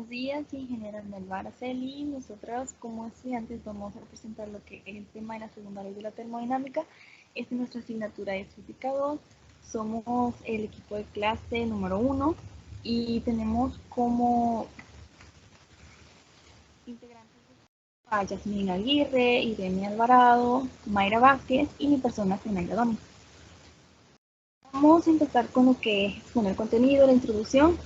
Buenos días, ingeniera Melba Araceli. Nosotras como estudiantes vamos a presentar lo que es el tema de la segunda ley de la termodinámica. Nuestra asignatura es física 2. Somos el equipo de clase número 1 y tenemos como integrantes a Yasmín Aguirre, Irene Alvarado, Mayra Vázquez y mi persona, Zenaida Doni. Vamos a empezar con lo que es el contenido, la introducción.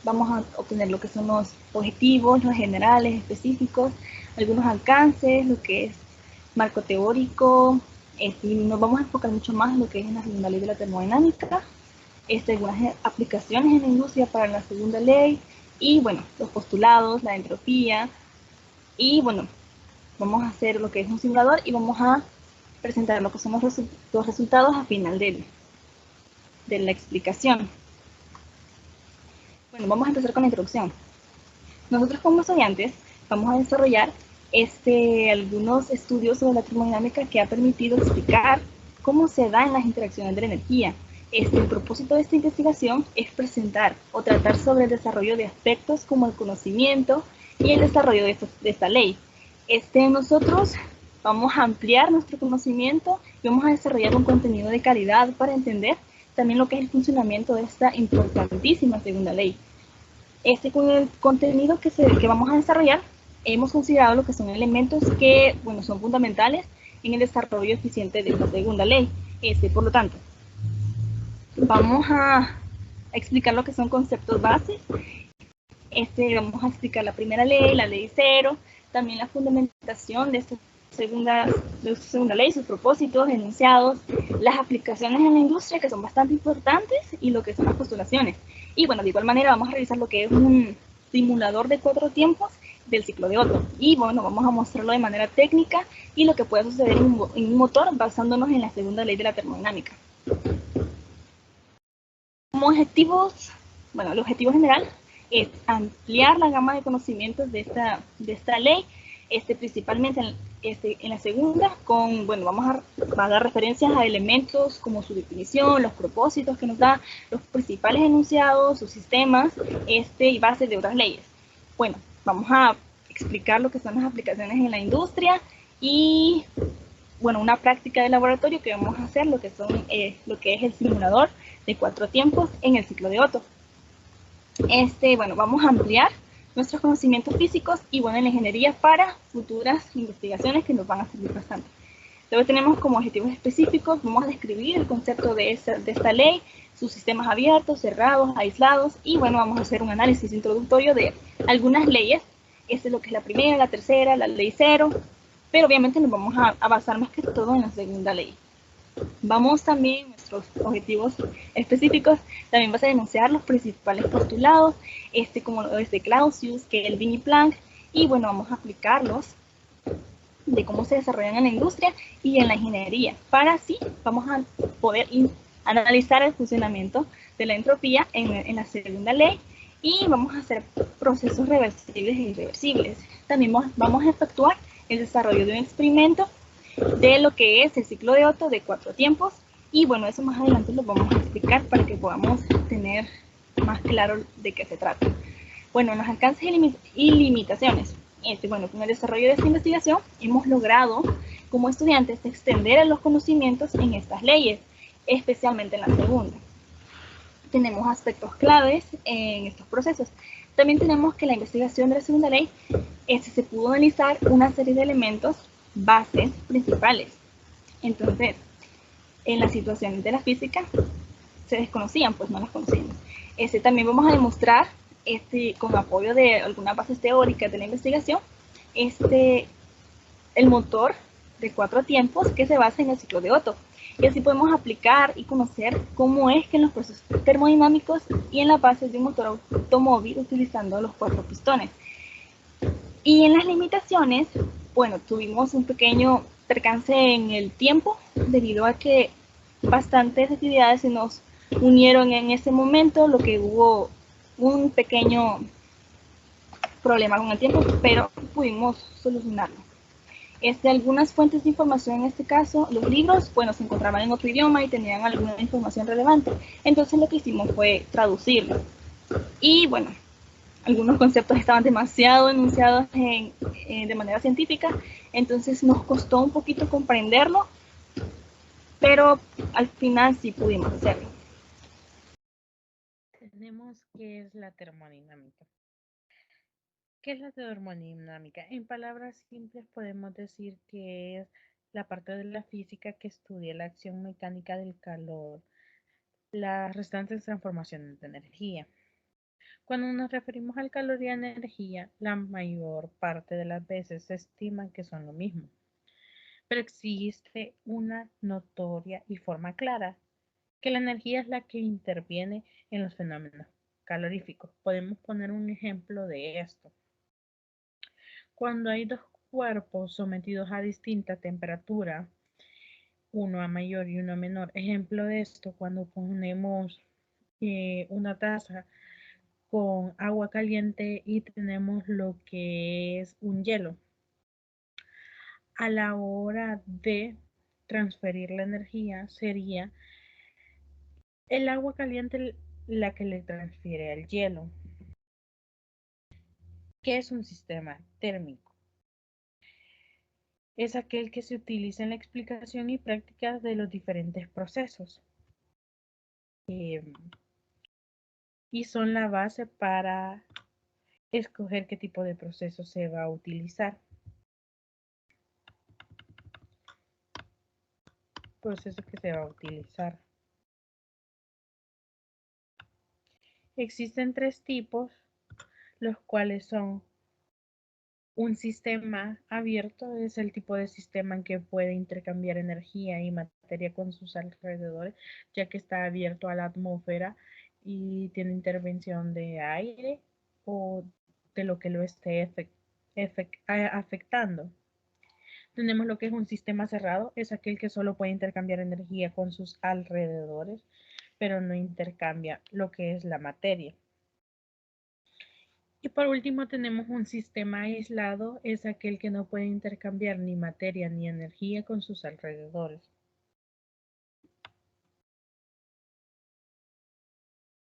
Vamos a obtener lo que son los objetivos, los generales, específicos, algunos alcances, lo que es marco teórico, y nos vamos a enfocar mucho más en lo que es en la segunda ley de la termodinámica, algunas aplicaciones en la industria para la segunda ley, y bueno, los postulados, la entropía, y bueno, vamos a hacer lo que es un simulador y vamos a presentar lo que son los resultados al final de la explicación. Bueno, vamos a empezar con la introducción. Nosotros como estudiantes vamos a desarrollar algunos estudios sobre la termodinámica que ha permitido explicar cómo se dan las interacciones de la energía. El propósito de esta investigación es presentar o tratar sobre el desarrollo de aspectos como el conocimiento y el desarrollo de esta ley. Nosotros vamos a ampliar nuestro conocimiento y vamos a desarrollar un contenido de calidad para entender también lo que es el funcionamiento de esta importantísima segunda ley. Con el contenido que vamos a desarrollar, hemos considerado lo que son elementos que, bueno, son fundamentales en el desarrollo eficiente de esta segunda ley. Por lo tanto, vamos a explicar lo que son conceptos bases. Vamos a explicar la primera ley, la ley cero, también la fundamentación de esta segunda ley, sus propósitos, enunciados, las aplicaciones en la industria que son bastante importantes y lo que son las postulaciones. Y bueno, de igual manera vamos a revisar lo que es un simulador de 4 tiempos del ciclo de Otto. Y bueno, vamos a mostrarlo de manera técnica y lo que puede suceder en un motor basándonos en la segunda ley de la termodinámica. Como objetivos, bueno, el objetivo general es ampliar la gama de conocimientos de esta ley, principalmente en la segunda, vamos a dar referencias a elementos como su definición, los propósitos que nos da, los principales enunciados, sus sistemas, y bases de otras leyes. Bueno, vamos a explicar lo que son las aplicaciones en la industria y, bueno, una práctica de laboratorio que vamos a hacer, lo que es el simulador de 4 tiempos en el ciclo de Otto. Bueno, vamos a ampliar nuestros conocimientos físicos y bueno, en la ingeniería para futuras investigaciones que nos van a servir bastante. Luego tenemos como objetivos específicos, vamos a describir el concepto de esta ley, sus sistemas abiertos, cerrados, aislados, y bueno, vamos a hacer un análisis introductorio de algunas leyes. Es lo que es la primera, la tercera, la ley cero, pero obviamente nos vamos a basar más que todo en la segunda ley. Vamos también, nuestros objetivos específicos, también vas a denunciar los principales postulados, como los de Clausius, Kelvin y Planck, y bueno, vamos a aplicarlos de cómo se desarrollan en la industria y en la ingeniería. Para así, vamos a poder analizar el funcionamiento de la entropía en la segunda ley y vamos a hacer procesos reversibles e irreversibles. También vamos a efectuar el desarrollo de un experimento de lo que es el ciclo de Otto de 4 tiempos y bueno, eso más adelante lo vamos a explicar para que podamos tener más claro de qué se trata. Bueno, los alcances y limitaciones. Bueno, con el desarrollo de esta investigación hemos logrado como estudiantes extender los conocimientos en estas leyes, especialmente en la segunda. Tenemos aspectos claves en estos procesos. También tenemos que la investigación de la segunda ley se pudo analizar una serie de elementos bases principales. Entonces, en las situaciones de la física se desconocían, pues no las conocíamos. También vamos a demostrar, con apoyo de algunas bases teóricas de la investigación, el motor de 4 tiempos que se basa en el ciclo de Otto. Y así podemos aplicar y conocer cómo es que en los procesos termodinámicos y en la base de un motor automóvil utilizando los 4 pistones. Y en las limitaciones, bueno, tuvimos un pequeño percance en el tiempo debido a que bastantes actividades se nos unieron en ese momento, lo que hubo un pequeño problema con el tiempo, pero pudimos solucionarlo. Algunas fuentes de información, en este caso, los libros, bueno, se encontraban en otro idioma y tenían alguna información relevante. Entonces lo que hicimos fue traducirlo. Y bueno, algunos conceptos estaban demasiado enunciados de manera científica, entonces nos costó un poquito comprenderlo, pero al final sí pudimos hacerlo. Tenemos qué es la termodinámica. ¿Qué es la termodinámica? En palabras simples podemos decir que es la parte de la física que estudia la acción mecánica del calor, las restantes transformaciones de energía. Cuando nos referimos al calor y a energía, la mayor parte de las veces se estima que son lo mismo, pero existe una notoria y forma clara que la energía es la que interviene en los fenómenos caloríficos. Podemos poner un ejemplo de esto. Cuando hay dos cuerpos sometidos a distinta temperatura, uno a mayor y uno a menor. Ejemplo de esto, cuando ponemos una taza con agua caliente y tenemos lo que es un hielo. A la hora de transferir la energía sería el agua caliente la que le transfiere al hielo. ¿Qué es un sistema térmico? Es aquel que se utiliza en la explicación y práctica de los diferentes procesos. Y son la base para escoger qué tipo de proceso se va a utilizar. Proceso que se va a utilizar. Existen tres tipos, los cuales son un sistema abierto, es el tipo de sistema en que puede intercambiar energía y materia con sus alrededores, ya que está abierto a la atmósfera y tiene intervención de aire o de lo que lo esté afectando. Tenemos lo que es un sistema cerrado, es aquel que solo puede intercambiar energía con sus alrededores, pero no intercambia lo que es la materia. Y por último tenemos un sistema aislado, es aquel que no puede intercambiar ni materia ni energía con sus alrededores.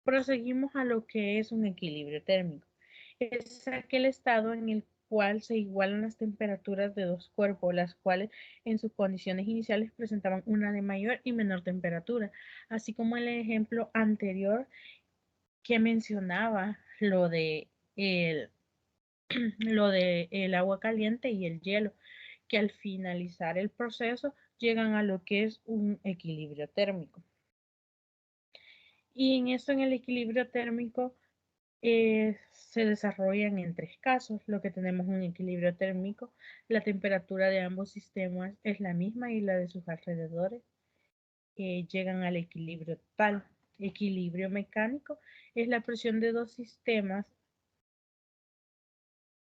Proseguimos a lo que es un equilibrio térmico. Es aquel estado en el cual se igualan las temperaturas de dos cuerpos, las cuales en sus condiciones iniciales presentaban una de mayor y menor temperatura, así como el ejemplo anterior que mencionaba el, lo de el agua caliente y el hielo, que al finalizar el proceso llegan a lo que es un equilibrio térmico. Y en esto, en el equilibrio térmico, se desarrollan en tres casos. Lo que tenemos un equilibrio térmico, la temperatura de ambos sistemas es la misma y la de sus alrededores llegan al equilibrio total. Equilibrio mecánico es la presión de dos sistemas,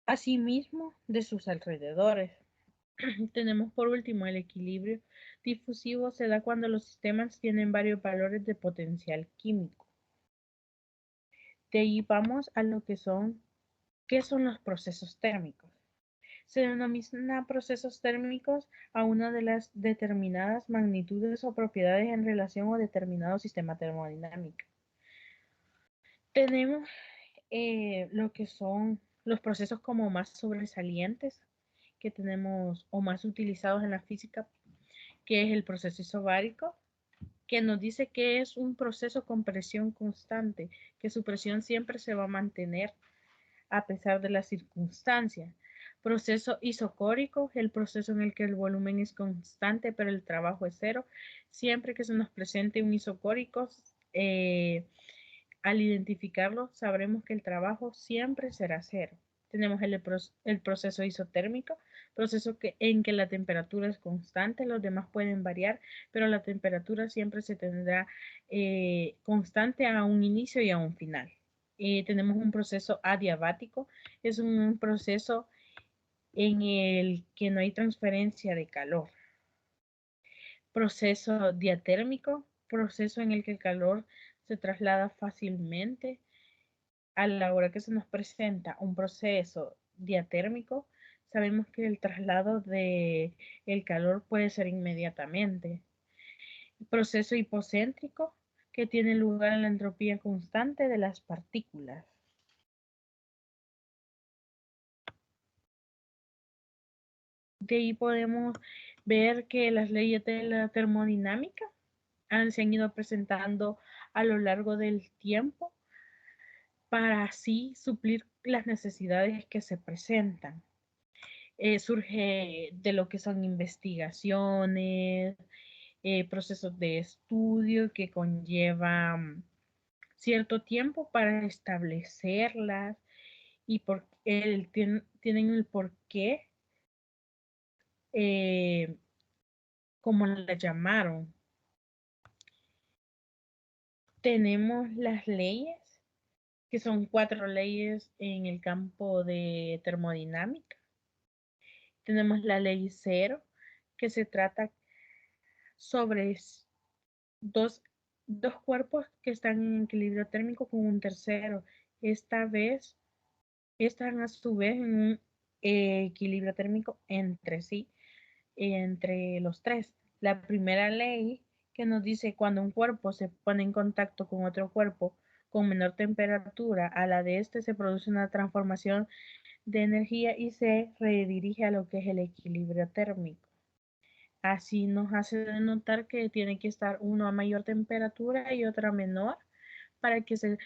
asimismo de sus alrededores. Tenemos por último el equilibrio difusivo, se da cuando los sistemas tienen varios valores de potencial químico. De ahí vamos a lo que son, ¿qué son los procesos térmicos? Se denomina procesos térmicos a una de las determinadas magnitudes o propiedades en relación a determinado sistema termodinámico. Tenemos lo que son los procesos como más sobresalientes que tenemos o más utilizados en la física, que es el proceso isobárico, que nos dice que es un proceso con presión constante, que su presión siempre se va a mantener a pesar de las circunstancias. Proceso isocórico, el proceso en el que el volumen es constante pero el trabajo es cero. Siempre que se nos presente un isocórico, al identificarlo sabremos que el trabajo siempre será cero. Tenemos el proceso isotérmico, proceso en que la temperatura es constante, los demás pueden variar, pero la temperatura siempre se tendrá constante a un inicio y a un final. Tenemos un proceso adiabático, es un proceso en el que no hay transferencia de calor. Proceso diatérmico, proceso en el que el calor se traslada fácilmente. A la hora que se nos presenta un proceso diatérmico, sabemos que el traslado de el calor puede ser inmediatamente. Proceso hipocéntrico, que tiene lugar en la entropía constante de las partículas. De ahí podemos ver que las leyes de la termodinámica se han ido presentando a lo largo del tiempo para así suplir las necesidades que se presentan. Surge de lo que son investigaciones, procesos de estudio que conllevan cierto tiempo para establecerlas y tienen el porqué, como la llamaron. Tenemos las leyes, que son 4 leyes en el campo de termodinámica. Tenemos la ley cero, que se trata sobre dos, dos cuerpos que están en equilibrio térmico con un tercero. Esta vez están a su vez en un equilibrio térmico entre sí, entre los tres. La primera ley que nos dice cuando un cuerpo se pone en contacto con otro cuerpo con menor temperatura a la de este, se produce una transformación de energía y se redirige a lo que es el equilibrio térmico. Así nos hace notar que tiene que estar uno a mayor temperatura y otra menor para que se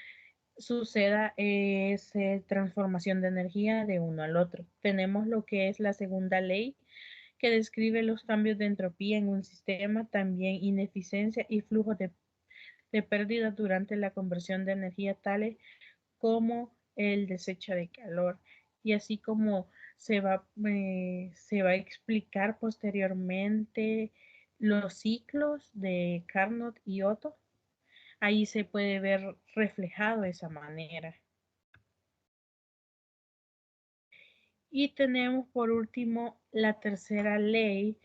suceda esa transformación de energía de uno al otro. Tenemos lo que es la segunda ley, que describe los cambios de entropía en un sistema, también ineficiencia y flujo de pérdida durante la conversión de energía, tales como el desecho de calor. Y así como se va a explicar posteriormente los ciclos de Carnot y Otto, ahí se puede ver reflejado de esa manera. Y tenemos por último la tercera ley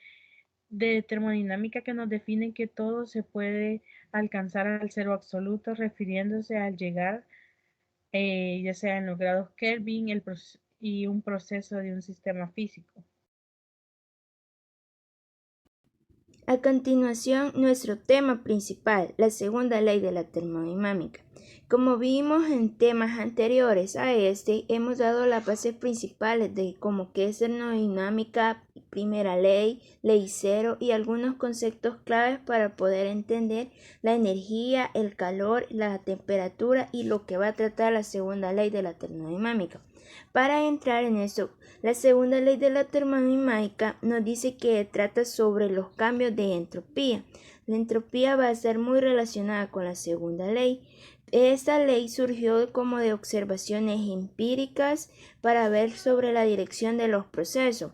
de termodinámica, que nos define que todo se puede alcanzar al cero absoluto, refiriéndose al llegar, ya sea en los grados Kelvin y un proceso de un sistema físico. A continuación, nuestro tema principal, la segunda ley de la termodinámica. Como vimos en temas anteriores a este, hemos dado las bases principales de cómo que es termodinámica, primera ley, ley cero y algunos conceptos claves para poder entender la energía, el calor, la temperatura y lo que va a tratar la segunda ley de la termodinámica. Para entrar en eso, la segunda ley de la termodinámica nos dice que trata sobre los cambios de entropía. La entropía va a estar muy relacionada con la segunda ley. Esta ley surgió como de observaciones empíricas para ver sobre la dirección de los procesos.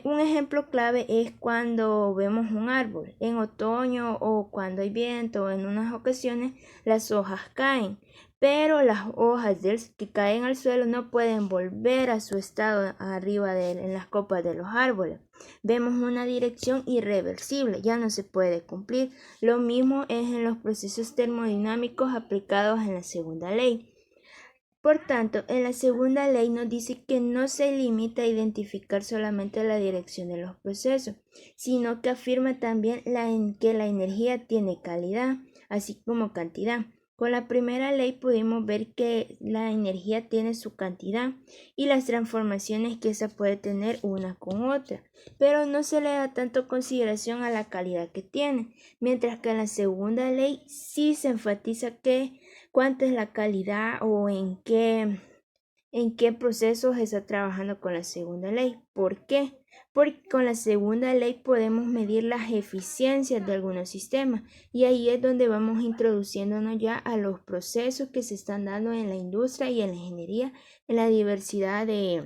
Un ejemplo clave es cuando vemos un árbol en otoño o cuando hay viento. En unas ocasiones las hojas caen, pero las hojas que caen al suelo no pueden volver a su estado arriba en las copas de los árboles. Vemos una dirección irreversible, ya no se puede cumplir. Lo mismo es en los procesos termodinámicos aplicados en la segunda ley. Por tanto, en la segunda ley nos dice que no se limita a identificar solamente la dirección de los procesos, sino que afirma también que la energía tiene calidad, así como cantidad. Con la primera ley pudimos ver que la energía tiene su cantidad y las transformaciones que esa puede tener una con otra, pero no se le da tanto consideración a la calidad que tiene, mientras que en la segunda ley sí se enfatiza que cuánta es la calidad o en qué procesos está trabajando con la segunda ley. ¿Por qué? Porque con la segunda ley podemos medir las eficiencias de algunos sistemas y ahí es donde vamos introduciéndonos ya a los procesos que se están dando en la industria y en la ingeniería, en la diversidad de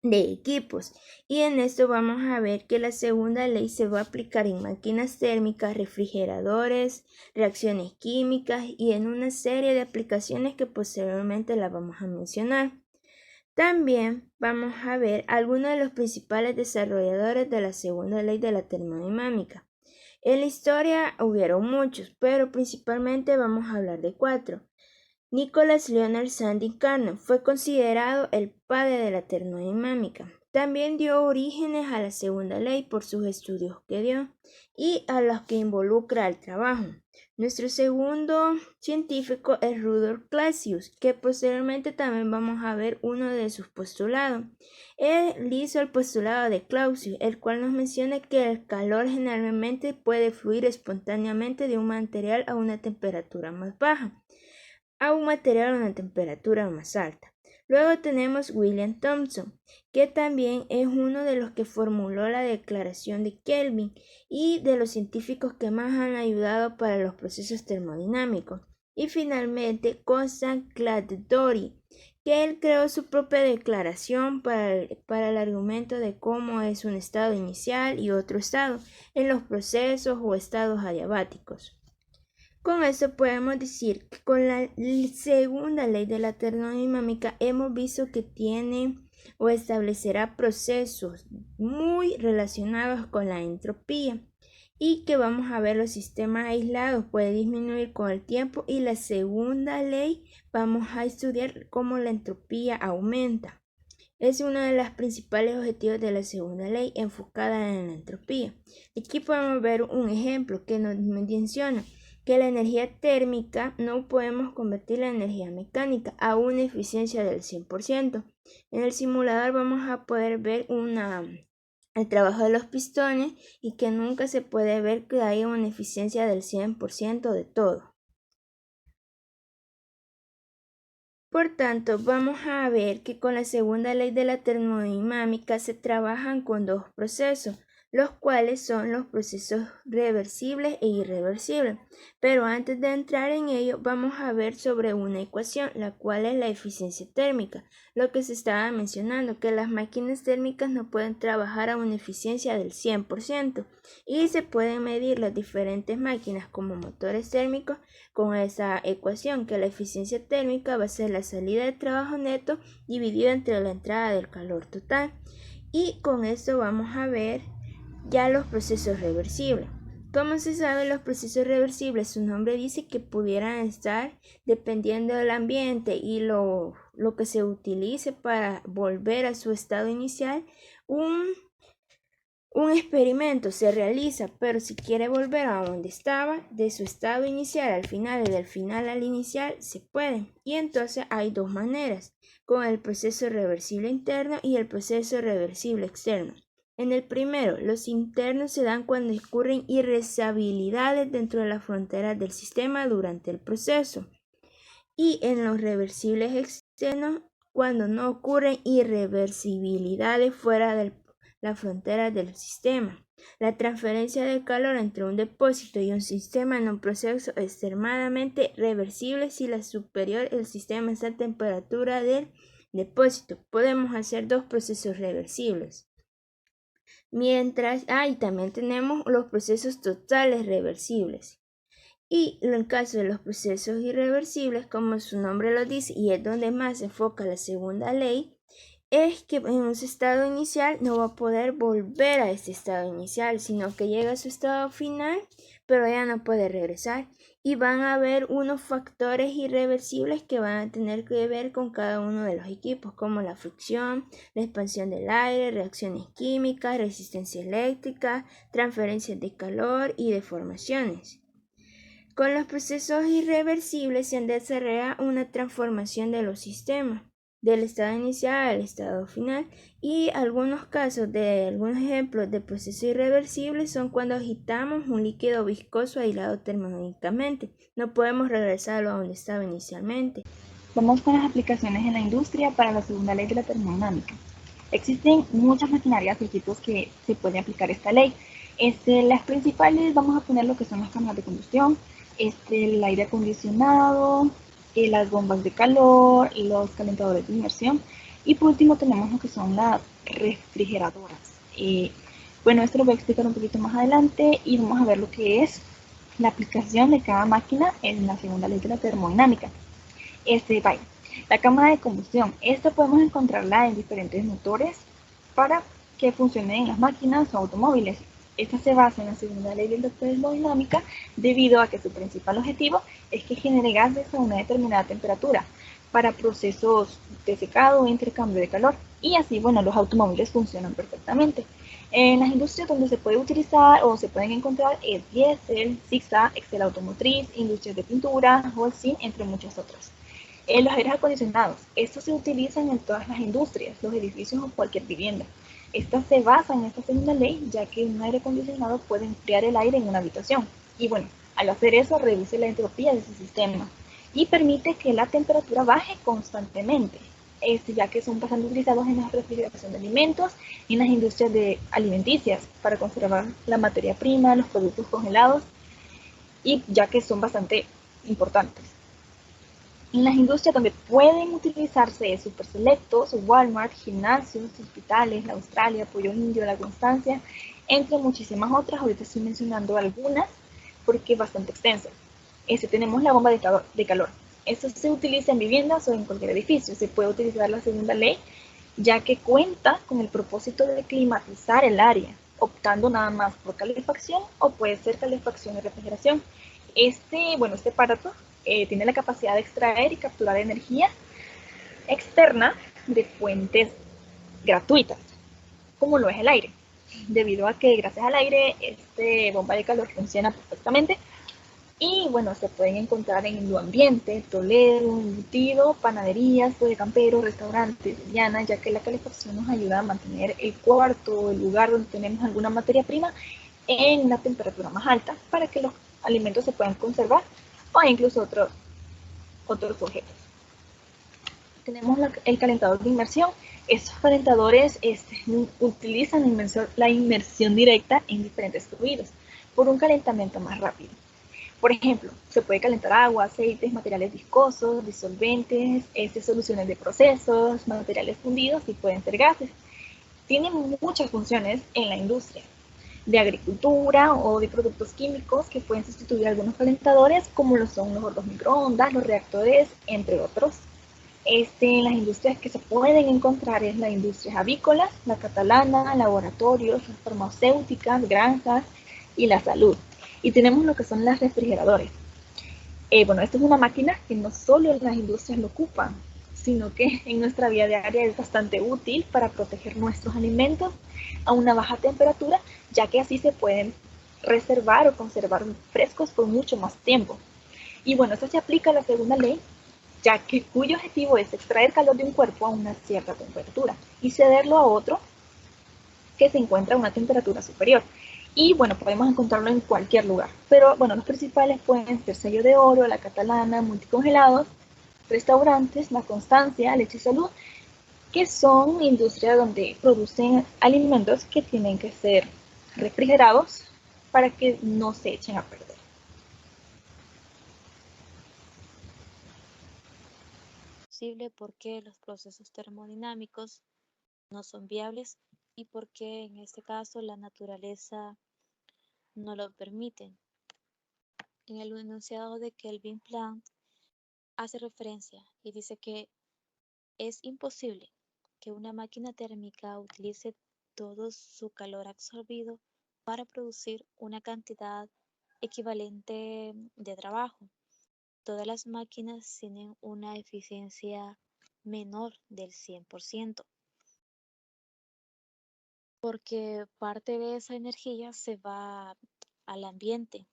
equipos. Y en esto vamos a ver que la segunda ley se va a aplicar en máquinas térmicas, refrigeradores, reacciones químicas y en una serie de aplicaciones que posteriormente la vamos a mencionar. También vamos a ver algunos de los principales desarrolladores de la segunda ley de la termodinámica. En la historia hubieron muchos, pero principalmente vamos a hablar de 4. Nicholas Leonard Sandin Carnot fue considerado el padre de la termodinámica. También dio orígenes a la segunda ley por sus estudios que dio y a los que involucra el trabajo. Nuestro segundo científico es Rudolf Clausius, que posteriormente también vamos a ver uno de sus postulados. Él hizo el postulado de Clausius, el cual nos menciona que el calor generalmente puede fluir espontáneamente de un material a una temperatura más baja, a un material a una temperatura más alta. Luego tenemos William Thomson, que también es uno de los que formuló la declaración de Kelvin y de los científicos que más han ayudado para los procesos termodinámicos. Y finalmente Constant Cladory, que él creó su propia declaración para el argumento de cómo es un estado inicial y otro estado en los procesos o estados adiabáticos. Con esto podemos decir que con la segunda ley de la termodinámica hemos visto que tiene o establecerá procesos muy relacionados con la entropía y que vamos a ver los sistemas aislados puede disminuir con el tiempo, y la segunda ley vamos a estudiar cómo la entropía aumenta. Es uno de los principales objetivos de la segunda ley enfocada en la entropía. Aquí podemos ver un ejemplo que nos menciona que la energía térmica no podemos convertirla en energía mecánica a una eficiencia del 100%. En el simulador vamos a poder ver el trabajo de los pistones y que nunca se puede ver que haya una eficiencia del 100% de todo. Por tanto, vamos a ver que con la segunda ley de la termodinámica se trabajan con dos procesos, los cuales son los procesos reversibles e irreversibles. Pero antes de entrar en ello, vamos a ver sobre una ecuación, la cual es la eficiencia térmica. Lo que se estaba mencionando, que las máquinas térmicas no pueden trabajar a una eficiencia del 100% y se pueden medir las diferentes máquinas como motores térmicos con esa ecuación, que la eficiencia térmica va a ser la salida de trabajo neto dividido entre la entrada del calor total. Y con esto vamos a ver ya los procesos reversibles. Como se sabe, los procesos reversibles, su nombre dice que pudieran estar dependiendo del ambiente y lo que se utilice para volver a su estado inicial. Un experimento se realiza, pero si quiere volver a donde estaba, de su estado inicial al final y del final al inicial, se puede. Y entonces hay dos maneras, con el proceso reversible interno y el proceso reversible externo. En el primero, los internos se dan cuando ocurren irreversibilidades dentro de las fronteras del sistema durante el proceso. Y en los reversibles externos, cuando no ocurren irreversibilidades fuera de la frontera del sistema. La transferencia de calor entre un depósito y un sistema en un proceso es extremadamente reversible si la superior el sistema está a temperatura del depósito. Podemos hacer dos procesos reversibles. Y también tenemos los procesos totales reversibles. Y en el caso de los procesos irreversibles, como su nombre lo dice, y es donde más se enfoca la segunda ley, es que en un estado inicial no va a poder volver a este estado inicial, sino que llega a su estado final, pero ya no puede regresar. Y van a haber unos factores irreversibles que van a tener que ver con cada uno de los equipos, como la fricción, la expansión del aire, reacciones químicas, resistencia eléctrica, transferencias de calor y deformaciones. Con los procesos irreversibles se desarrolla una transformación de los sistemas, del estado inicial al estado final, y algunos ejemplos de procesos irreversibles son cuando agitamos un líquido viscoso aislado termodinámicamente. No podemos regresarlo a donde estaba inicialmente. Vamos con las aplicaciones en la industria para la segunda ley de la termodinámica. Existen muchas maquinarias y equipos que se pueden aplicar esta ley. Las principales vamos a poner lo que son las cámaras de combustión, el aire acondicionado, las bombas de calor, los calentadores de inmersión, y por último tenemos lo que son las refrigeradoras. Bueno, esto lo voy a explicar un poquito más adelante y vamos a ver lo que es la aplicación de cada máquina en la segunda ley de la termodinámica. La cámara de combustión, esta podemos encontrarla en diferentes motores para que funcionen en las máquinas o automóviles. Esta se basa en la segunda ley de la termodinámica debido a que su principal objetivo es que genere gases a una determinada temperatura. para procesos de secado o intercambio de calor. Y así, bueno, los automóviles funcionan perfectamente. En las industrias donde se puede utilizar o se pueden encontrar es diésel, zigzag, Excel automotriz, industrias de pintura, Holcim, entre muchos otros. Los aires acondicionados, estos se utilizan en todas las industrias, los edificios o cualquier vivienda. Esta se basa en esta segunda ley, ya que un aire acondicionado puede enfriar el aire en una habitación. Y bueno, al hacer eso reduce la entropía de ese sistema y permite que la temperatura baje constantemente, ya que son bastante utilizados en la refrigeración de alimentos y en las industrias alimenticias para conservar la materia prima, los productos congelados, y ya que son bastante importantes. En las industrias donde pueden utilizarse super selectos, Walmart, gimnasios, hospitales, la Australia, Pollo Indio, La Constancia, entre muchísimas otras. Ahorita estoy mencionando algunas porque es bastante extenso. Tenemos la bomba de calor. Esto se utiliza en viviendas o en cualquier edificio. Se puede utilizar la segunda ley, ya que cuenta con el propósito de climatizar el área, optando nada más por calefacción o puede ser calefacción y refrigeración. Este aparato tiene la capacidad de extraer y capturar energía externa de fuentes gratuitas, como lo es el aire, debido a que gracias al aire bomba de calor funciona perfectamente. Y bueno, se pueden encontrar en el ambiente, tolero, embutido, panaderías, de camperos, restaurantes, Diana, ya que la calefacción nos ayuda a mantener el cuarto, el lugar donde tenemos alguna materia prima, en una temperatura más alta para que los alimentos se puedan conservar o incluso otros objetos. Tenemos el calentador de inmersión. Estos calentadores utilizan la inmersión directa en diferentes fluidos por un calentamiento más rápido. Por ejemplo, se puede calentar agua, aceites, materiales viscosos, disolventes, soluciones de procesos, materiales fundidos y pueden ser gases. Tienen muchas funciones en la industria de agricultura o de productos químicos que pueden sustituir algunos calentadores, como lo son los hornos microondas, los reactores, entre otros. Las industrias que se pueden encontrar es la industria avícola, la catalana, laboratorios, las farmacéuticas, granjas y la salud. Y tenemos lo que son las refrigeradores. Esta es una máquina que no solo las industrias lo ocupan, sino que en nuestra vida diaria es bastante útil para proteger nuestros alimentos a una baja temperatura, ya que así se pueden reservar o conservar frescos por mucho más tiempo. Y bueno, esto se aplica a la segunda ley, ya que cuyo objetivo es extraer calor de un cuerpo a una cierta temperatura y cederlo a otro que se encuentra a una temperatura superior. Y bueno, podemos encontrarlo en cualquier lugar. Pero bueno, los principales pueden ser Sello de Oro, La Catalana, Multicongelados, restaurantes, La Constancia, Leche y Salud, que son industrias donde producen alimentos que tienen que ser refrigerados para que no se echen a perder. ¿Por qué los procesos termodinámicos no son viables y por qué en este caso la naturaleza no lo permite? En el enunciado de Kelvin Planck hace referencia y dice que es imposible que una máquina térmica utilice todo su calor absorbido para producir una cantidad equivalente de trabajo. Todas las máquinas tienen una eficiencia menor del 100%, porque parte de esa energía se va al ambiente.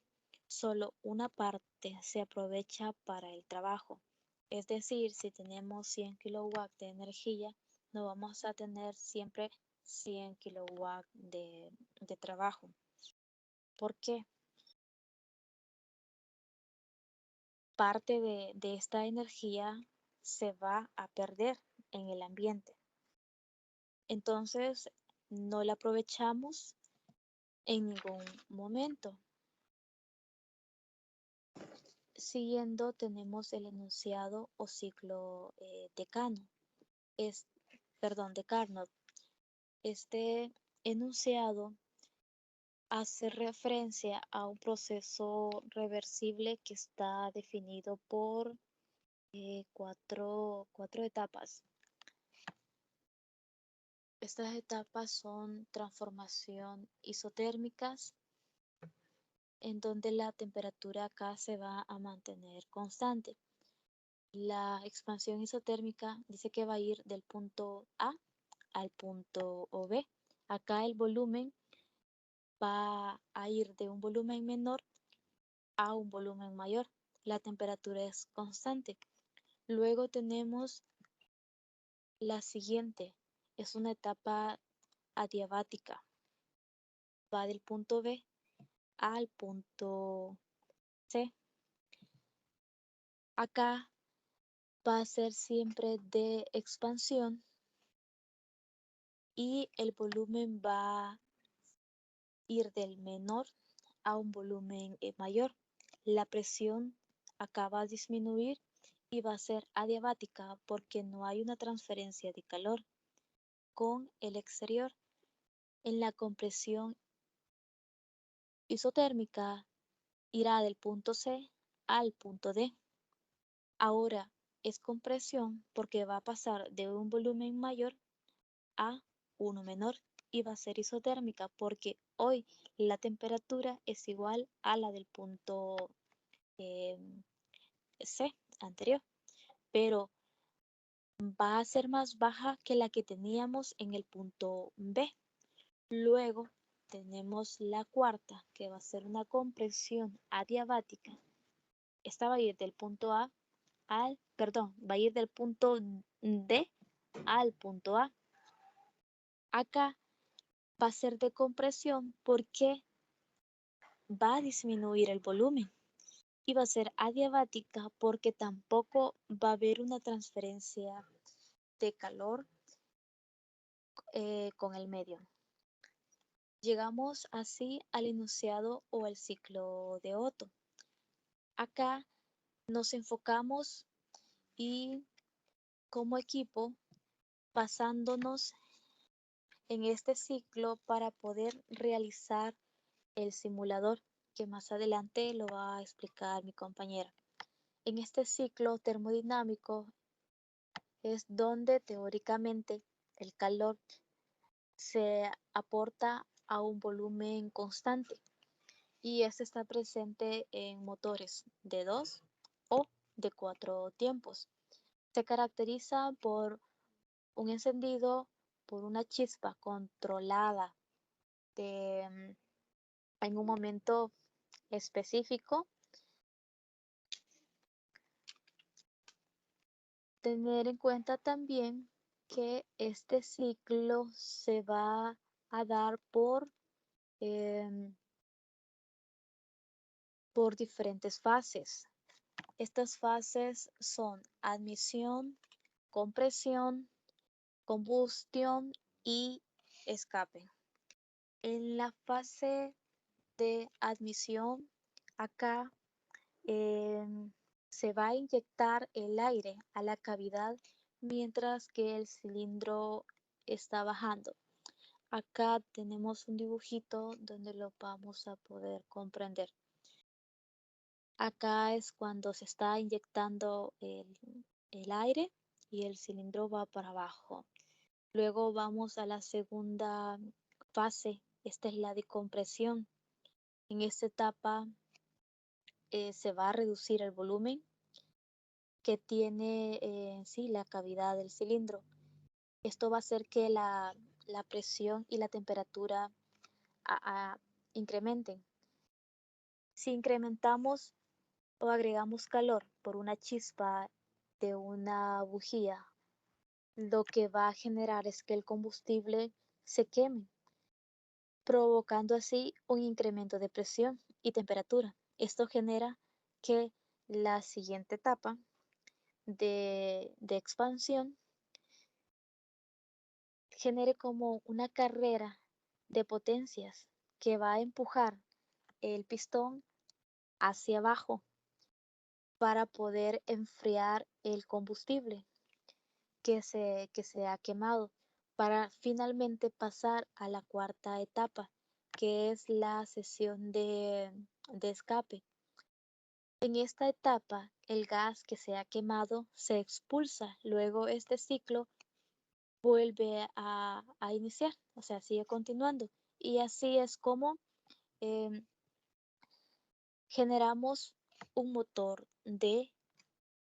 Solo una parte se aprovecha para el trabajo. Es decir, si tenemos 100 kilowatts de energía, no vamos a tener siempre 100 kilowatts de trabajo. ¿Por qué? Parte de esta energía se va a perder en el ambiente. Entonces, no la aprovechamos en ningún momento. Siguiendo, tenemos el enunciado o ciclo de Carnot. Este enunciado hace referencia a un proceso reversible que está definido por cuatro etapas. Estas etapas son transformación isotérmicas, en donde la temperatura acá se va a mantener constante. La expansión isotérmica dice que va a ir del punto A al punto B. Acá el volumen va a ir de un volumen menor a un volumen mayor. La temperatura es constante. Luego tenemos la siguiente, es una etapa adiabática. Va del punto B al punto C. Acá va a ser siempre de expansión y el volumen va a ir del menor a un volumen mayor. La presión acá va a disminuir y va a ser adiabática porque no hay una transferencia de calor con el exterior. En la compresión isotérmica irá del punto C al punto D. Ahora es compresión porque va a pasar de un volumen mayor a uno menor y va a ser isotérmica porque hoy la temperatura es igual a la del punto C anterior, pero va a ser más baja que la que teníamos en el punto B. Luego tenemos la cuarta, que va a ser una compresión adiabática. Esta va a ir del punto A va a ir del punto D al punto A. Acá va a ser de compresión porque va a disminuir el volumen y va a ser adiabática porque tampoco va a haber una transferencia de calor con el medio. Llegamos así al enunciado o al ciclo de Otto. Acá nos enfocamos y como equipo basándonos en este ciclo para poder realizar el simulador que más adelante lo va a explicar mi compañera. En este ciclo termodinámico es donde teóricamente el calor se aporta a un volumen constante y este está presente en motores de 2 o de 4 tiempos. Se caracteriza por un encendido por una chispa controlada en un momento específico. Tener en cuenta también que este ciclo se va a dar por diferentes fases. Estas fases son admisión, compresión, combustión y escape. En la fase de admisión, acá se va a inyectar el aire a la cavidad mientras que el cilindro está bajando. Acá tenemos un dibujito donde lo vamos a poder comprender. Acá es cuando se está inyectando el aire y el cilindro va para abajo. Luego vamos a la segunda fase. Esta es la de compresión. En esta etapa se va a reducir el volumen que tiene en sí la cavidad del cilindro. Esto va a hacer que la presión y la temperatura incrementen. Si incrementamos o agregamos calor por una chispa de una bujía, lo que va a generar es que el combustible se queme, provocando así un incremento de presión y temperatura. Esto genera que la siguiente etapa de expansión genere como una carrera de potencias que va a empujar el pistón hacia abajo para poder enfriar el combustible que se ha quemado para finalmente pasar a la cuarta etapa, que es la sesión de escape. En esta etapa, el gas que se ha quemado se expulsa. Luego este ciclo vuelve a iniciar, o sea, sigue continuando. Y así es como generamos un motor de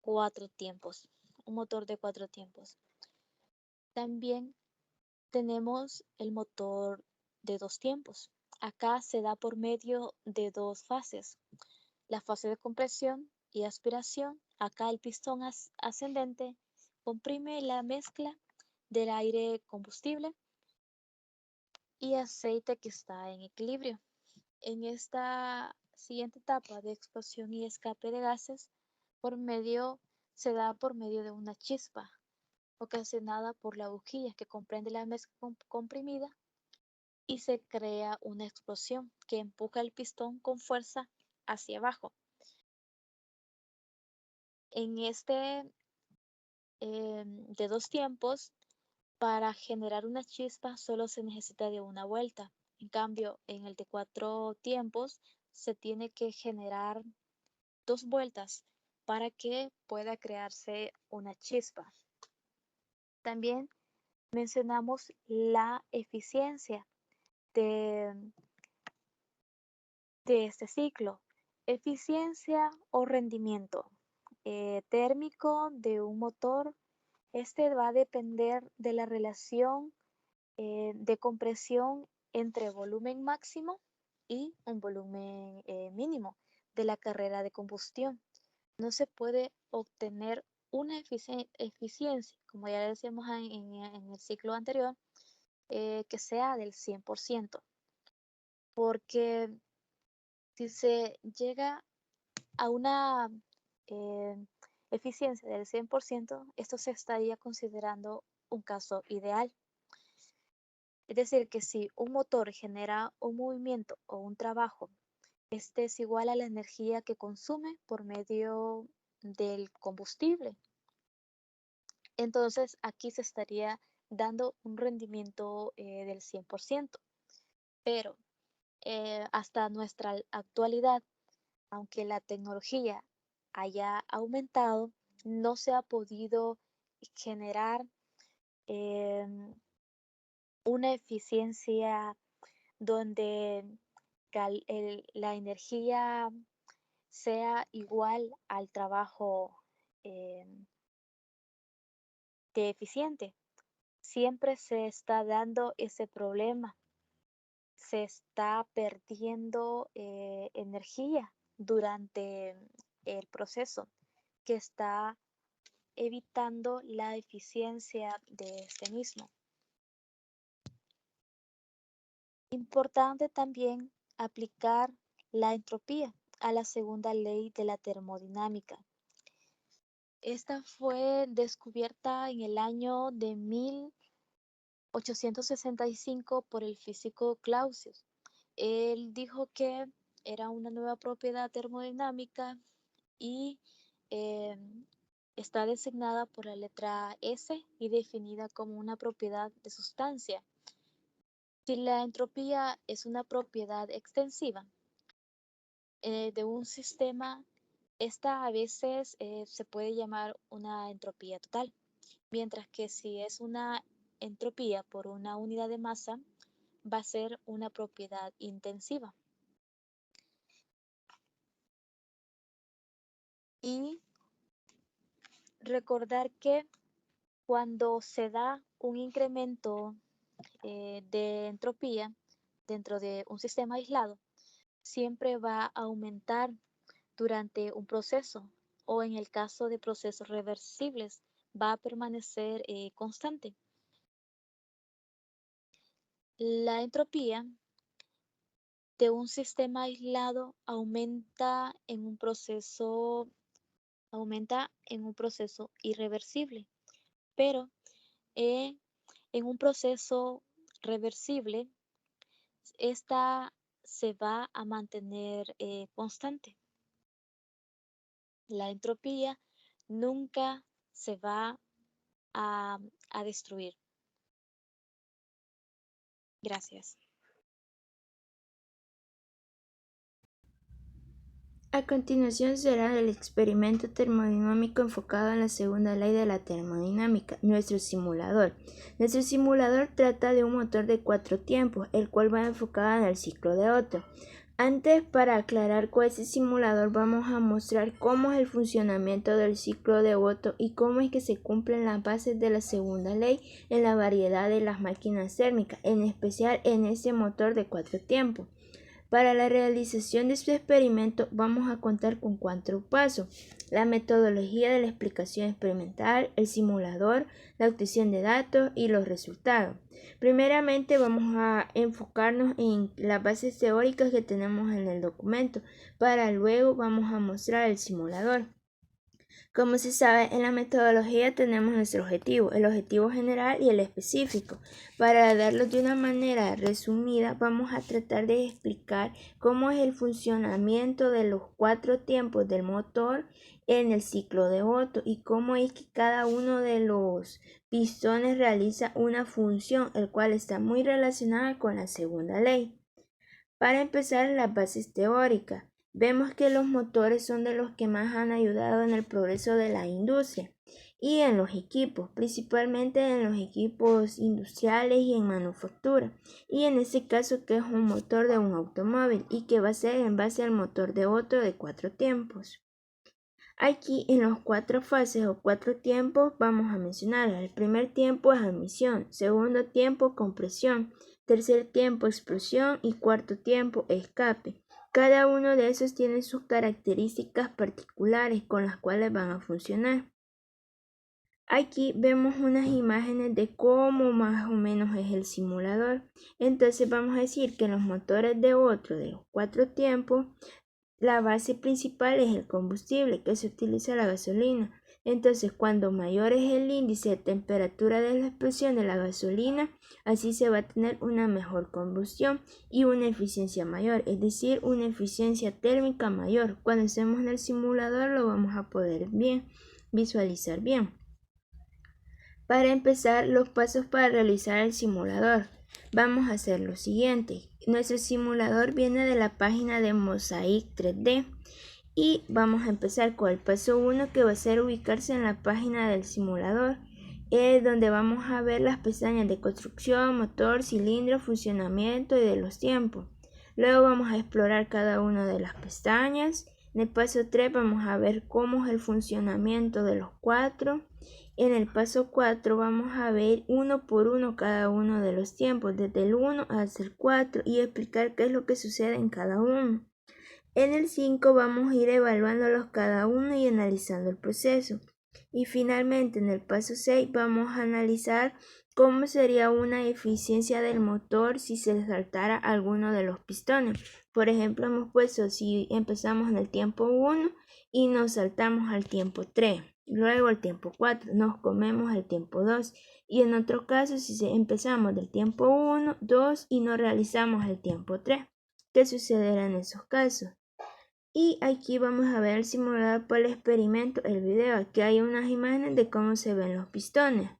4 tiempos, un motor de 4 tiempos. También tenemos el motor de 2 tiempos. Acá se da por medio de 2 fases, la fase de compresión y aspiración. Acá el pistón ascendente comprime la mezcla del aire combustible y aceite que está en equilibrio. En esta siguiente etapa de explosión y escape de gases, se da por medio de una chispa ocasionada por la bujía que comprende la mezcla comprimida y se crea una explosión que empuja el pistón con fuerza hacia abajo. En este de 2 tiempos, para generar una chispa solo se necesita de una vuelta. En cambio, en el de 4 tiempos se tiene que generar 2 vueltas para que pueda crearse una chispa. También mencionamos la eficiencia de este ciclo. Eficiencia o rendimiento térmico de un motor. Este va a depender de la relación de compresión entre volumen máximo y un volumen mínimo de la carrera de combustión. No se puede obtener una eficiencia, como ya decíamos en el ciclo anterior, que sea del 100%, porque si se llega a una eficiencia del 100%, esto se estaría considerando un caso ideal. Es decir, que si un motor genera un movimiento o un trabajo, este es igual a la energía que consume por medio del combustible. Entonces, aquí se estaría dando un rendimiento del 100%. Pero hasta nuestra actualidad, aunque la tecnología haya aumentado, no se ha podido generar una eficiencia donde la energía sea igual al trabajo de eficiente. Siempre se está dando ese problema. Se está perdiendo energía durante el proceso que está evitando la eficiencia de este mismo. Importante también aplicar la entropía a la segunda ley de la termodinámica. Esta fue descubierta en el año de 1865 por el físico Clausius. Él dijo que era una nueva propiedad termodinámica y está designada por la letra S y definida como una propiedad de sustancia. Si la entropía es una propiedad extensiva de un sistema, esta a veces se puede llamar una entropía total, mientras que si es una entropía por una unidad de masa, va a ser una propiedad intensiva. Y recordar que cuando se da un incremento de entropía dentro de un sistema aislado, siempre va a aumentar durante un proceso o en el caso de procesos reversibles va a permanecer constante. La entropía de un sistema aislado aumenta en un proceso irreversible, pero en un proceso reversible, esta se va a mantener constante. La entropía nunca se va a destruir. Gracias. A continuación será el experimento termodinámico enfocado en la segunda ley de la termodinámica, nuestro simulador. Nuestro simulador trata de un motor de 4 tiempos, el cual va enfocado en el ciclo de Otto. Antes, para aclarar cuál es el simulador, vamos a mostrar cómo es el funcionamiento del ciclo de Otto y cómo es que se cumplen las bases de la segunda ley en la variedad de las máquinas térmicas, en especial en ese motor de 4 tiempos. Para la realización de este experimento vamos a contar con 4 pasos: la metodología de la explicación experimental, el simulador, la obtención de datos y los resultados. Primeramente vamos a enfocarnos en las bases teóricas que tenemos en el documento, para luego vamos a mostrar el simulador. Como se sabe, en la metodología tenemos nuestro objetivo, el objetivo general y el específico. Para darlo de una manera resumida, vamos a tratar de explicar cómo es el funcionamiento de los 4 tiempos del motor en el ciclo de Otto y cómo es que cada uno de los pistones realiza una función, el cual está muy relacionada con la segunda ley. Para empezar, las bases teóricas. Vemos que los motores son de los que más han ayudado en el progreso de la industria y en los equipos, principalmente en los equipos industriales y en manufactura, y en este caso que es un motor de un automóvil y que va a ser en base al motor de Otto de 4 tiempos. Aquí en los 4 fases o 4 tiempos vamos a mencionar: el primer tiempo es admisión, segundo tiempo compresión, tercer tiempo explosión y cuarto tiempo escape. Cada uno de esos tiene sus características particulares con las cuales van a funcionar. Aquí vemos unas imágenes de cómo más o menos es el simulador. Entonces vamos a decir que en los motores de Otto de los 4 tiempos, la base principal es el combustible, que se utiliza la gasolina. Entonces, cuando mayor es el índice de temperatura de la explosión de la gasolina, así se va a tener una mejor combustión y una eficiencia mayor, es decir, una eficiencia térmica mayor. Cuando estemos en el simulador lo vamos a poder visualizar bien. Para empezar, los pasos para realizar el simulador. Vamos a hacer lo siguiente. Nuestro simulador viene de la página de Mosaic 3D y vamos a empezar con el paso 1, que va a ser ubicarse en la página del simulador, donde vamos a ver las pestañas de construcción, motor, cilindro, funcionamiento y de los tiempos. Luego vamos a explorar cada una de las pestañas. En el paso 3 vamos a ver cómo es el funcionamiento de los 4. En el paso 4 vamos a ver uno por uno cada uno de los tiempos, desde el 1 hasta el 4, y explicar qué es lo que sucede en cada uno. En el 5 vamos a ir evaluándolos cada uno y analizando el proceso. Y finalmente en el paso 6 vamos a analizar cómo sería una eficiencia del motor si se saltara alguno de los pistones. Por ejemplo, hemos puesto si empezamos en el tiempo 1 y nos saltamos al tiempo 3. Luego el tiempo 4, nos comemos el tiempo 2. Y en otro caso, si empezamos del tiempo 1, 2 y no realizamos el tiempo 3. ¿Qué sucederá en esos casos? Y aquí vamos a ver el simulador por el experimento, el video. Aquí hay unas imágenes de cómo se ven los pistones.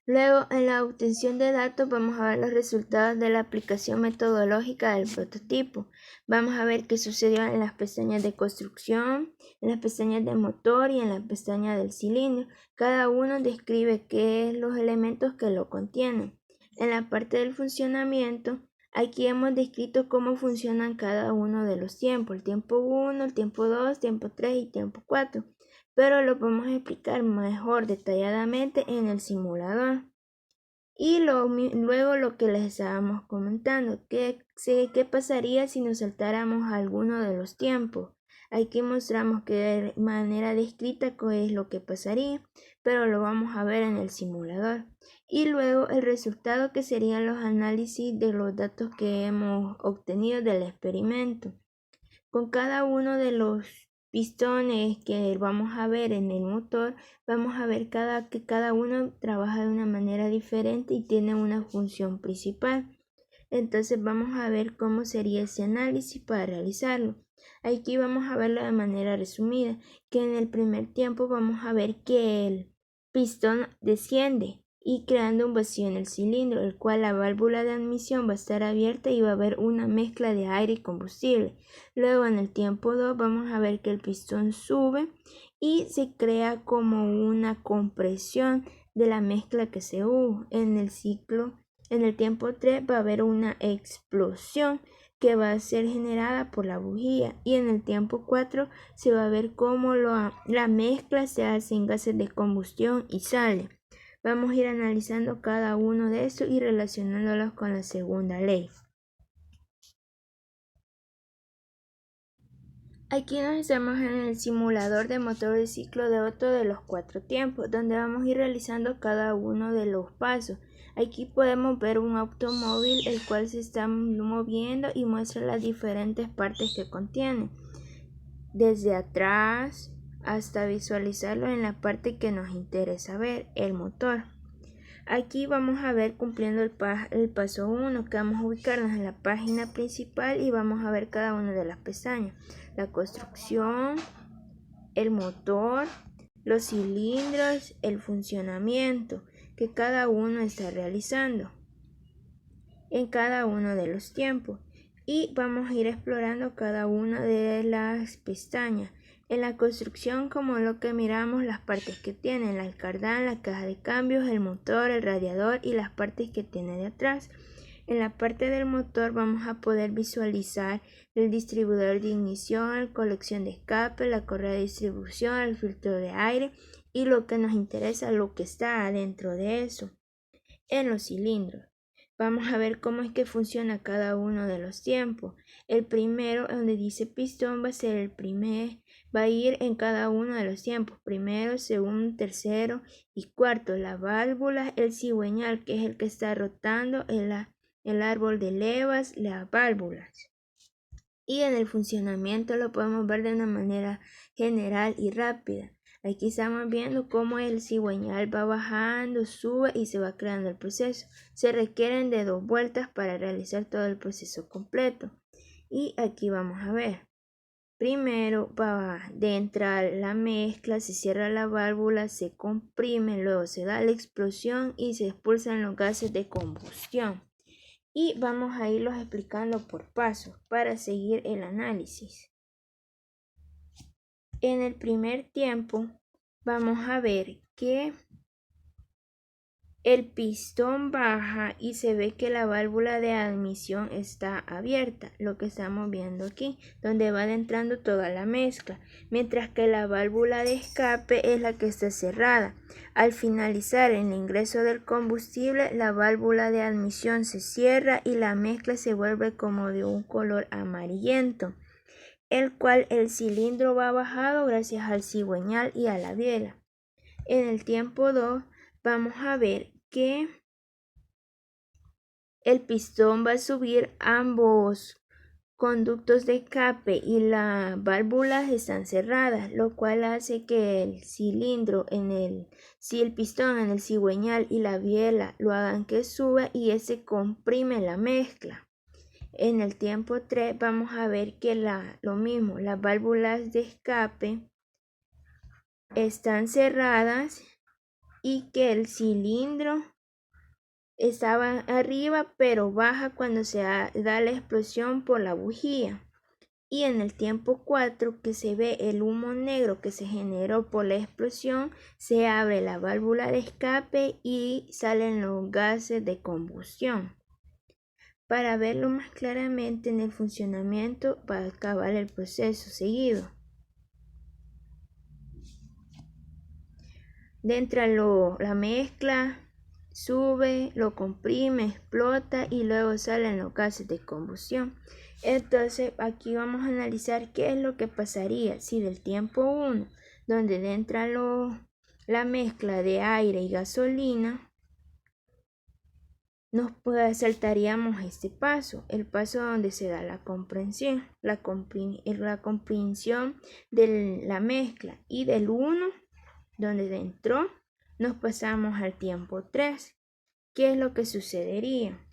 Luego, en la obtención de datos, vamos a ver los resultados de la aplicación metodológica del prototipo. Vamos a ver qué sucedió en las pestañas de construcción, en las pestañas de motor y en la pestaña del cilindro. Cada uno describe qué son los elementos que lo contienen. En la parte del funcionamiento, aquí hemos descrito cómo funcionan cada uno de los tiempos: el tiempo 1, el tiempo 2, tiempo 3 y tiempo 4. Pero lo podemos explicar mejor detalladamente en el simulador. Y luego lo que les estábamos comentando, ¿qué pasaría si nos saltáramos alguno de los tiempos? Aquí mostramos que de manera descrita qué es lo que pasaría, pero lo vamos a ver en el simulador. Y luego el resultado, que serían los análisis de los datos que hemos obtenido del experimento. Con cada uno de los pistones que vamos a ver en el motor, vamos a ver que cada uno trabaja de una manera diferente y tiene una función principal. Entonces vamos a ver cómo sería ese análisis para realizarlo. Aquí vamos a verlo de manera resumida, que en el primer tiempo vamos a ver que el pistón desciende y creando un vacío en el cilindro, el cual la válvula de admisión va a estar abierta y va a haber una mezcla de aire y combustible. Luego en el tiempo 2 vamos a ver que el pistón sube y se crea como una compresión de la mezcla que se hubo. En el tiempo 3 va a haber una explosión que va a ser generada por la bujía, y en el tiempo 4 se va a ver cómo la mezcla se hace en gases de combustión y sale. Vamos a ir analizando cada uno de estos y relacionándolos con la segunda ley. Aquí nos estamos en el simulador de motor de ciclo de Otto de los 4 tiempos, donde vamos a ir realizando cada uno de los pasos. Aquí podemos ver un automóvil el cual se está moviendo y muestra las diferentes partes que contiene, desde atrás hasta visualizarlo en la parte que nos interesa ver, el motor. Aquí vamos a ver cumpliendo el paso 1, que vamos a ubicarnos en la página principal y vamos a ver cada una de las pestañas. La construcción, el motor, los cilindros, el funcionamiento que cada uno está realizando en cada uno de los tiempos. Y vamos a ir explorando cada una de las pestañas. En la construcción, como lo que miramos, las partes que tiene, el cardán, la caja de cambios, el motor, el radiador y las partes que tiene de atrás. En la parte del motor vamos a poder visualizar el distribuidor de ignición, la colección de escape, la correa de distribución, el filtro de aire y lo que nos interesa, lo que está adentro de eso. En los cilindros vamos a ver cómo es que funciona cada uno de los tiempos. El primero, donde dice pistón, va a ser el primer, va a ir en cada uno de los tiempos, primero, segundo, tercero y cuarto. La válvula, el cigüeñal, que es el que está rotando, el árbol de levas, las válvulas. Y en el funcionamiento lo podemos ver de una manera general y rápida. Aquí estamos viendo cómo el cigüeñal va bajando, sube y se va creando el proceso. Se requieren de 2 vueltas para realizar todo el proceso completo. Y aquí vamos a ver. Primero va de entrar la mezcla, se cierra la válvula, se comprime, luego se da la explosión y se expulsan los gases de combustión. Y vamos a irlos explicando por pasos para seguir el análisis. En el primer tiempo vamos a ver que el pistón baja y se ve que la válvula de admisión está abierta, lo que estamos viendo aquí, donde va entrando toda la mezcla, mientras que la válvula de escape es la que está cerrada. Al finalizar el ingreso del combustible, la válvula de admisión se cierra y la mezcla se vuelve como de un color amarillento, el cual el cilindro va bajado gracias al cigüeñal y a la biela. En el tiempo 2 vamos a ver que el pistón va a subir, ambos conductos de escape y las válvulas están cerradas, lo cual hace que el cilindro si el pistón en el cigüeñal y la biela lo hagan que suba y ese comprime la mezcla. En el tiempo 3 vamos a ver que lo mismo, las válvulas de escape están cerradas y que el cilindro estaba arriba pero baja cuando se da la explosión por la bujía. Y en el tiempo 4 que se ve el humo negro que se generó por la explosión, se abre la válvula de escape y salen los gases de combustión. Para verlo más claramente en el funcionamiento va a acabar el proceso seguido. Entra la mezcla, sube, lo comprime, explota y luego salen los gases de combustión. Entonces aquí vamos a analizar qué es lo que pasaría si del tiempo 1, donde entra la mezcla de aire y gasolina, nos saltaríamos este paso, el paso donde se da la comprensión, la comprensión de la mezcla, y del 1, donde entró, nos pasamos al tiempo 3. ¿Qué es lo que sucedería?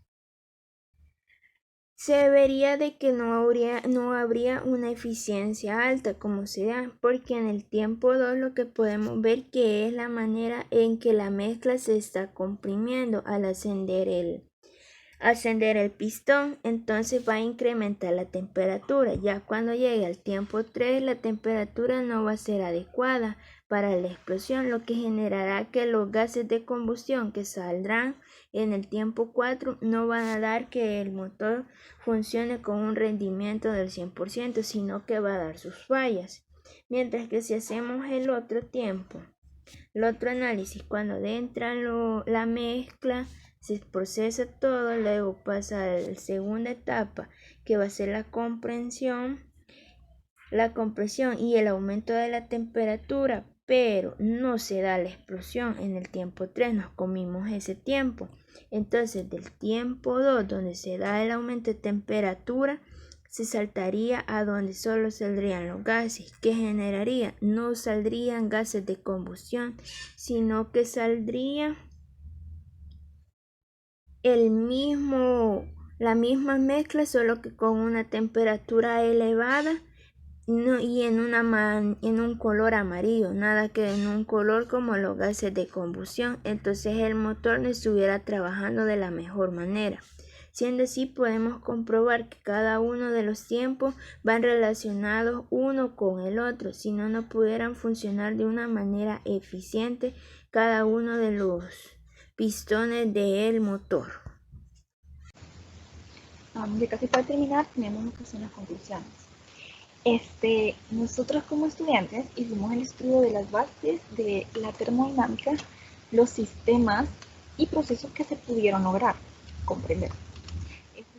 Se vería de que no habría una eficiencia alta como se da, porque en el tiempo 2 lo que podemos ver que es la manera en que la mezcla se está comprimiendo al ascender el pistón, entonces va a incrementar la temperatura. Ya cuando llegue al tiempo 3 la temperatura no va a ser adecuada, para la explosión, lo que generará que los gases de combustión que saldrán en el tiempo 4 no van a dar que el motor funcione con un rendimiento del 100%, sino que va a dar sus fallas. Mientras que si hacemos el otro tiempo, el otro análisis, cuando entra la mezcla, se procesa todo, luego pasa a la segunda etapa, que va a ser la compresión y el aumento de la temperatura, pero no se da la explosión en el tiempo 3, nos comimos ese tiempo. Entonces del tiempo 2, donde se da el aumento de temperatura, se saltaría a donde solo saldrían los gases. ¿Qué generaría? No saldrían gases de combustión, sino que saldría la misma mezcla, solo que con una temperatura elevada y en un color amarillo, nada que en un color como los gases de combustión. Entonces el motor no estuviera trabajando de la mejor manera. Siendo así, podemos comprobar que cada uno de los tiempos van relacionados uno con el otro, si no, no pudieran funcionar de una manera eficiente cada uno de los pistones del motor. Ya casi para terminar, tenemos lo que son las conclusiones. Nosotros como estudiantes hicimos el estudio de las bases de la termodinámica, los sistemas y procesos que se pudieron lograr comprender.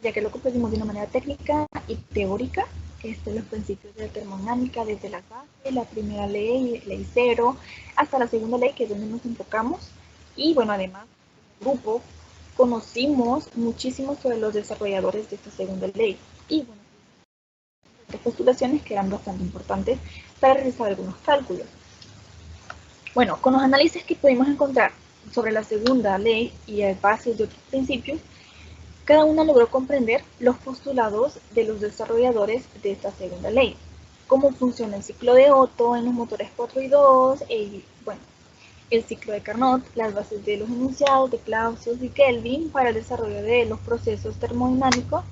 Ya que lo comprendimos de una manera técnica y teórica, los principios de la termodinámica, desde la base, la primera ley, ley 0, hasta la segunda ley, que es donde nos enfocamos. Y bueno, además, en el grupo conocimos muchísimo sobre los desarrolladores de esta segunda ley. Y bueno, postulaciones que eran bastante importantes para realizar algunos cálculos. Bueno, con los análisis que pudimos encontrar sobre la segunda ley y a base de otros principios, cada una logró comprender los postulados de los desarrolladores de esta segunda ley, cómo funciona el ciclo de Otto en los motores 4 y 2, el ciclo de Carnot, las bases de los enunciados de Clausius y Kelvin para el desarrollo de los procesos termodinámicos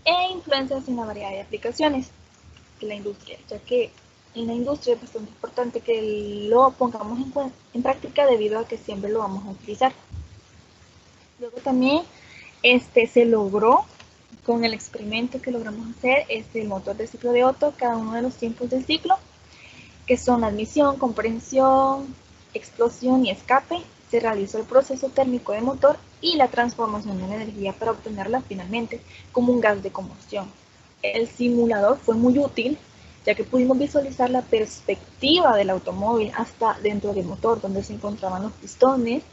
e influencias en la variedad de aplicaciones de la industria, ya que en la industria es bastante importante que lo pongamos en práctica debido a que siempre lo vamos a utilizar. Luego también se logró con el experimento que logramos hacer el motor de ciclo de Otto, cada uno de los tiempos del ciclo, que son admisión, comprensión, explosión y escape. Se realizó el proceso térmico de motor y la transformación de la energía para obtenerla finalmente como un gas de combustión. El simulador fue muy útil, ya que pudimos visualizar la perspectiva del automóvil hasta dentro del motor, donde se encontraban los pistones,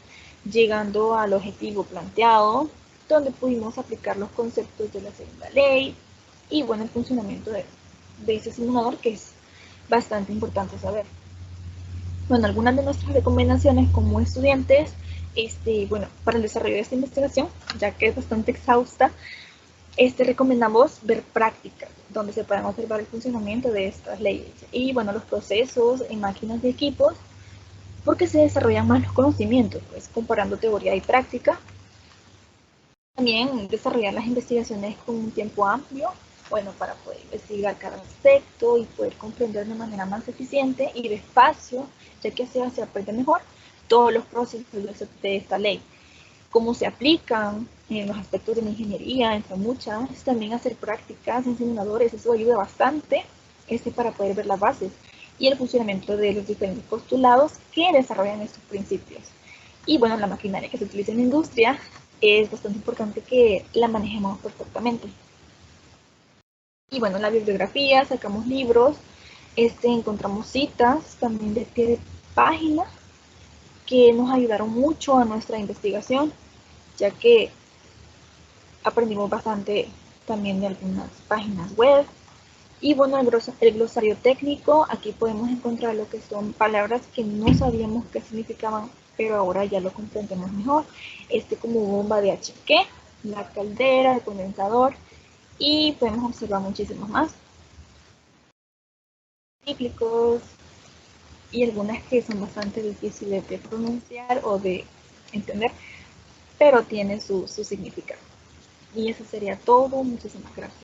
llegando al objetivo planteado, donde pudimos aplicar los conceptos de la segunda ley y bueno, el funcionamiento de ese simulador, que es bastante importante saber. Bueno, algunas de nuestras recomendaciones como estudiantes, para el desarrollo de esta investigación, ya que es bastante exhausta, recomendamos ver prácticas donde se puedan observar el funcionamiento de estas leyes y bueno, los procesos en máquinas y equipos, porque se desarrollan más los conocimientos, pues comparando teoría y práctica. También desarrollar las investigaciones con un tiempo amplio, bueno, para poder investigar cada aspecto y poder comprender de manera más eficiente y despacio, ya que así se aprende mejor todos los procesos de esta ley, cómo se aplican en los aspectos de la ingeniería, entre muchas. También hacer prácticas en simuladores, eso ayuda bastante para poder ver las bases y el funcionamiento de los diferentes postulados que desarrollan estos principios. Y bueno, la maquinaria que se utiliza en la industria es bastante importante que la manejemos perfectamente. Y bueno, la bibliografía, sacamos libros, encontramos citas también de pie de página que nos ayudaron mucho a nuestra investigación, ya que aprendimos bastante también de algunas páginas web. Y bueno, el glosario técnico, aquí podemos encontrar lo que son palabras que no sabíamos qué significaban, pero ahora ya lo comprendemos mejor. Como bomba de achique, la caldera, el condensador, y podemos observar muchísimos más. Cíclicos y algunas que son bastante difíciles de pronunciar o de entender, pero tienen su significado. Y eso sería todo. Muchísimas gracias.